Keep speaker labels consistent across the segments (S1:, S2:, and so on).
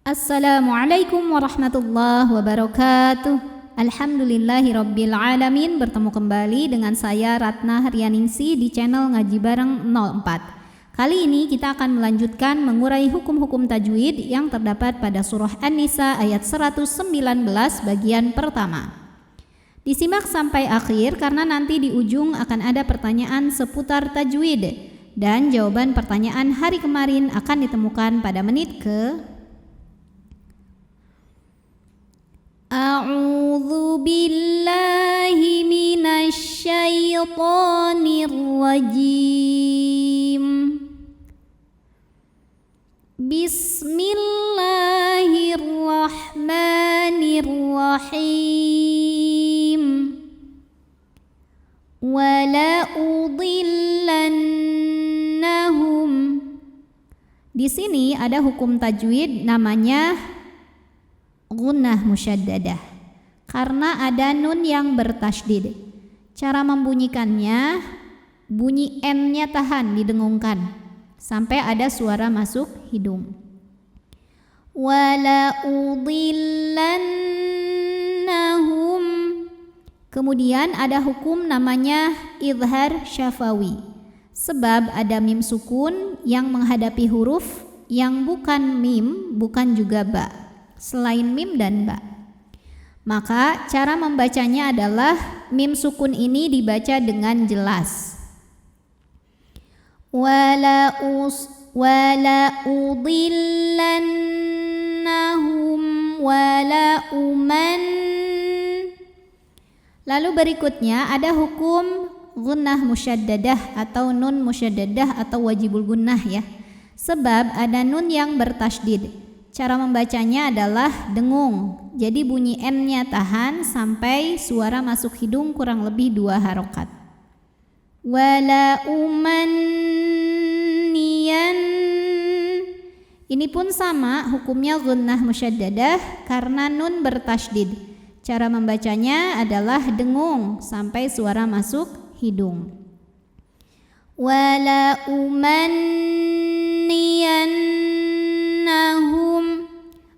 S1: Assalamualaikum warahmatullahi wabarakatuh. Alhamdulillahirabbil alamin. Bertemu kembali dengan saya Ratna Haryaningsi di channel Ngaji Bareng 04. Kali ini kita akan melanjutkan mengurai hukum-hukum tajwid yang terdapat pada surah An-Nisa ayat 119 bagian pertama. Disimak sampai akhir karena nanti di ujung akan ada pertanyaan seputar tajwid dan jawaban pertanyaan hari kemarin akan ditemukan pada menit ke A'udzu billahi minasy syaithanir rajim. Bismillahirrahmanirrahim. Wala udillannahum. Di sini ada hukum tajwid namanya gunnah musyaddadah karena ada nun yang bertasydid. Cara membunyikannya, bunyi n-nya tahan, didengungkan sampai ada suara masuk hidung. Wala udillannahum. Kemudian ada hukum namanya idhar syafawi. Sebab ada mim sukun yang menghadapi huruf yang bukan mim, bukan juga ba, selain mim dan ba. Maka cara membacanya adalah mim sukun ini dibaca dengan jelas. Wala udillannahum wala uman. Lalu berikutnya ada hukum gunnah musyaddadah atau nun musyaddadah atau wajibul gunnah ya. Sebab ada nun yang bertasydid. Cara membacanya adalah dengung. Jadi bunyi n-nya tahan sampai suara masuk hidung kurang lebih 2 harokat. Wala umanniyan. Ini pun sama hukumnya gunnah musyaddadah karena nun bertasydid. Cara membacanya adalah dengung sampai suara masuk hidung. Wala umanniyannahum.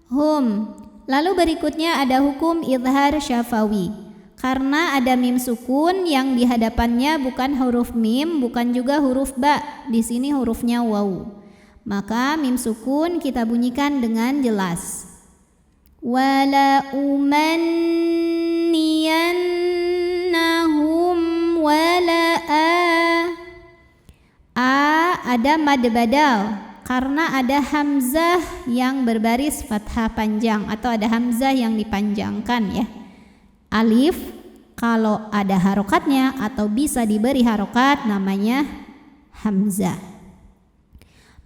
S1: Hum. Lalu berikutnya ada hukum idhar syafawi. Karena ada mim sukun yang di hadapannya bukan huruf mim, bukan juga huruf ba. Di sini hurufnya waw. Maka mim sukun kita bunyikan dengan jelas. Wala umanniyannahum wala ada mad badal. Karena ada hamzah yang berbaris fathah panjang atau ada hamzah yang dipanjangkan ya. Alif kalau ada harokatnya atau bisa diberi harokat namanya hamzah.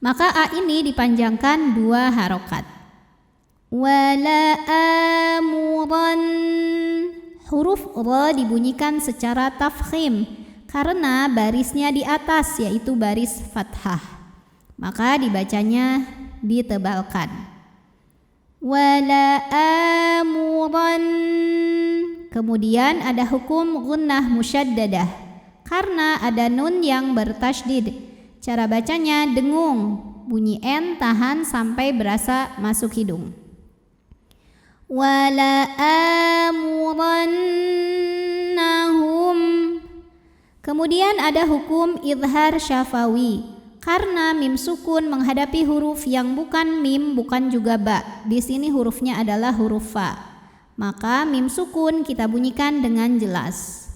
S1: Maka a ini dipanjangkan 2 harokat. Wala amuran. Huruf ra dibunyikan secara tafkhim karena barisnya di atas yaitu baris fathah. Maka dibacanya ditebalkan. Wala amuran. Kemudian ada hukum gunnah musyaddadah karena ada nun yang bertasydid. Cara bacanya dengung, bunyi n tahan sampai berasa masuk hidung. Wala amurannahum. Kemudian ada hukum idhar syafawi. Karena mim sukun menghadapi huruf yang bukan mim, bukan juga ba. Di sini hurufnya adalah huruf fa. Maka mim sukun kita bunyikan dengan jelas.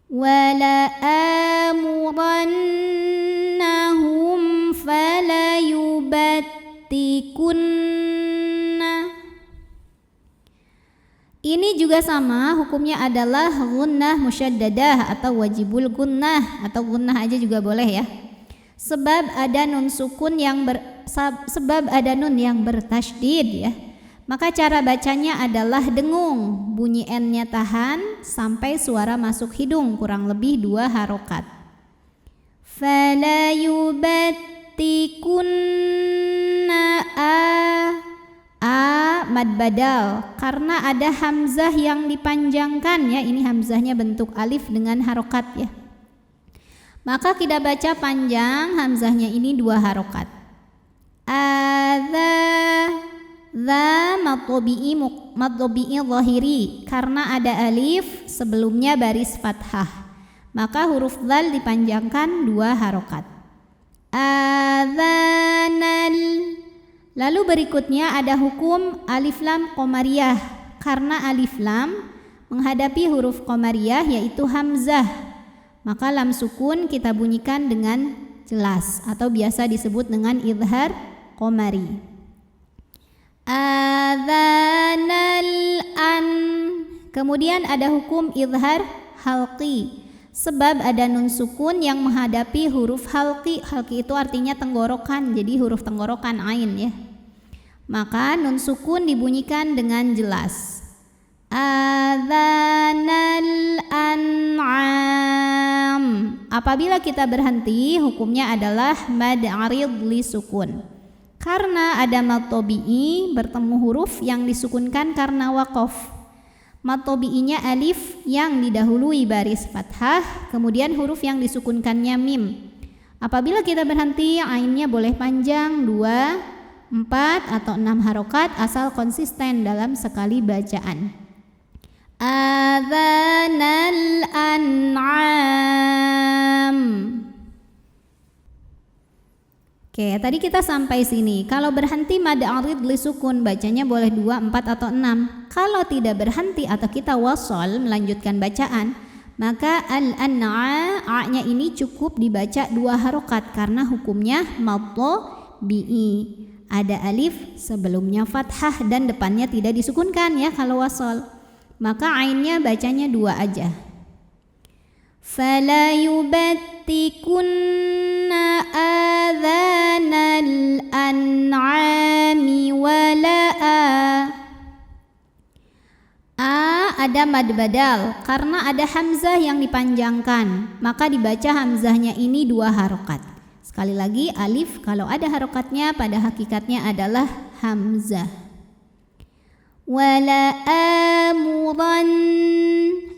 S1: Wala amurannahum fala yubattikunna. Ini juga sama, hukumnya adalah gunnah musyaddadah atau wajibul gunnah atau gunnah aja juga boleh ya. Sebab ada nun yang bertasydid ya. Maka cara bacanya adalah dengung, bunyi n-nya tahan sampai suara masuk hidung kurang lebih 2 harokat. Fala yubattikunna mad badal karena ada hamzah yang dipanjangkan ya. Ini hamzahnya bentuk alif dengan harokat ya. Maka kita baca panjang hamzahnya ini 2 harokat. Dza madtobi'i zahiri, karena ada alif sebelumnya baris fathah, maka huruf dzal dipanjangkan 2 harokat. Adzanal. Lalu berikutnya ada hukum alif lam qamariyah, karena alif lam menghadapi huruf qamariyah yaitu hamzah, maka lam sukun kita bunyikan dengan jelas atau biasa disebut dengan idhar qamari. Adzanal an. Kemudian ada hukum idhar halqi, sebab ada nun sukun yang menghadapi huruf halqi. Halqi itu artinya tenggorokan, jadi huruf tenggorokan ain ya. Maka nun sukun dibunyikan dengan jelas. Adzanal an'am. Apabila kita berhenti, hukumnya adalah mad arid li sukun. Karena ada mad tabi'i bertemu huruf yang disukunkan karena waqaf. Mad tabi'inya alif yang didahului baris fathah, kemudian huruf yang disukunkannya mim. Apabila kita berhenti, ainnya boleh panjang 2, 4 atau 6 harokat asal konsisten dalam sekali bacaan. Adzanal an'am. Oke, tadi kita sampai sini. Kalau berhenti mad arid li sukun, bacanya boleh 2, 4 atau 6. Kalau tidak berhenti atau kita wasol melanjutkan bacaan, maka a-nya ini cukup dibaca 2 harokat karena hukumnya mad tabi'i. Ada alif sebelumnya fathah dan depannya tidak disukunkan ya kalau wasol. Maka ainnya bacanya 2 aja. Fala yubattikunna adzanal an'ami wala ada mad badal karena ada hamzah yang dipanjangkan, maka dibaca hamzahnya ini 2 harokat. Sekali lagi, alif kalau ada harokatnya pada hakikatnya adalah hamzah. Wala amuran.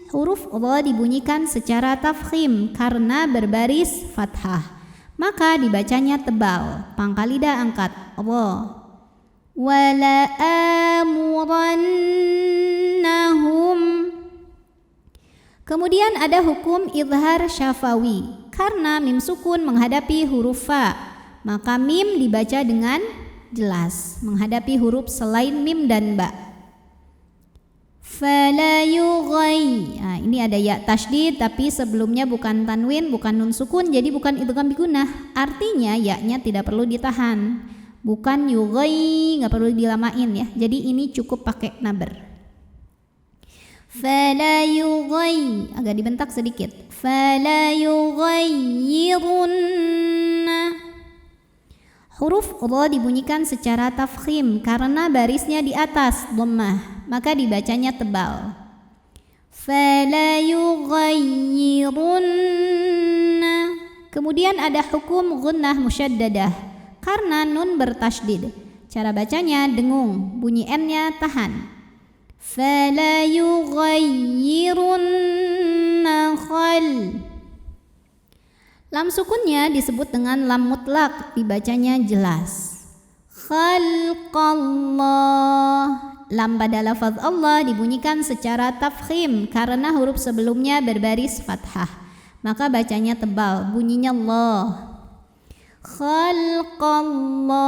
S1: Huruf dha dibunyikan secara tafkhim karena berbaris fathah, maka dibacanya tebal, pangkal lidah angkat dha. Wala amurannahum. Kemudian ada hukum idhar syafawi, karena mim sukun menghadapi huruf fa, maka mim dibaca dengan jelas menghadapi huruf selain mim dan ba. Fala yughai. Nah, ini ada ya tasydid tapi sebelumnya bukan tanwin, bukan nun sukun, jadi bukan idgham bigunah. Artinya ya-nya tidak perlu ditahan. Bukan yughai, enggak perlu dilamain ya. Jadi ini cukup pakai naber. Fala yughai, agak dibentak sedikit. Fala yughayyirunna. Huruf dha dibunyikan secara tafkhim karena barisnya di atas dhammah, maka dibacanya tebal. Fala yughayyirunna. Kemudian ada hukum gunnah musyaddadah karena nun bertasydid. Cara bacanya dengung, bunyi n-nya tahan. Fala yughayyirunna khal. Lam sukunnya disebut dengan lam mutlak, dibacanya jelas. Khalqallah. Lam pada lafaz Allah dibunyikan secara tafkhim karena huruf sebelumnya berbaris fathah, maka bacanya tebal, bunyinya Allah. Khalqallah.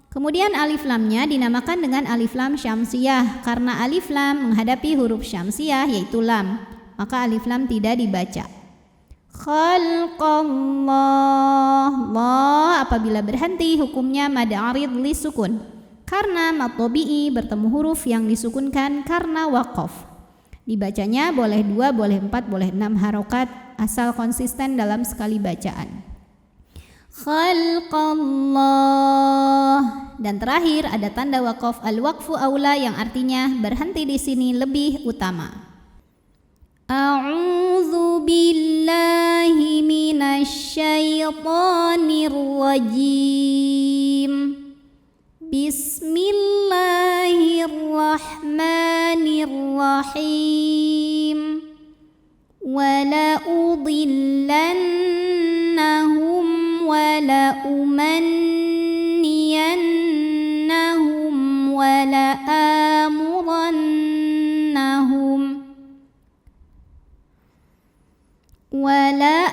S1: Kemudian alif lamnya dinamakan dengan alif lam syamsiyah karena alif lam menghadapi huruf syamsiyah yaitu lam, maka alif lam tidak dibaca. Khalqallah. Allah apabila berhenti hukumnya mad arid li sukun karena mad tabi'i bertemu huruf yang disukunkan karena waqaf. Dibacanya boleh 2, boleh 4, boleh 6 harokat asal konsisten dalam sekali bacaan. Khalqallah. Dan terakhir ada tanda waqaf al-waqfu aula yang artinya berhenti di sini lebih utama. A'udzu billahi minasy syaithanir rajim. Bismillahirrahmanirrahim. Wala udillannahum wala umanniyannahum ولآمرنهم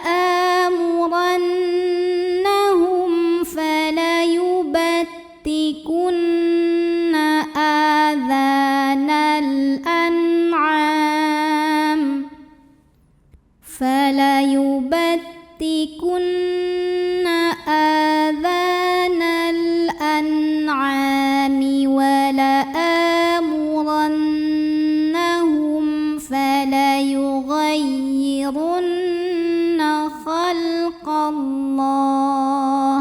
S1: فليبتكن آذان الأنعام ولآمرنهم فليغيرن خلق الله.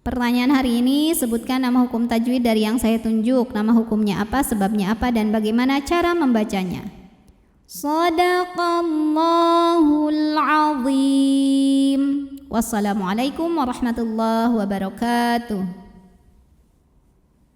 S1: Pertanyaan hari ini, sebutkan nama hukum tajwid dari yang saya tunjuk. Nama hukumnya apa, sebabnya apa, dan bagaimana cara membacanya. Shadaqallahul azim. Wassalamualaikum warahmatullahi wabarakatuh.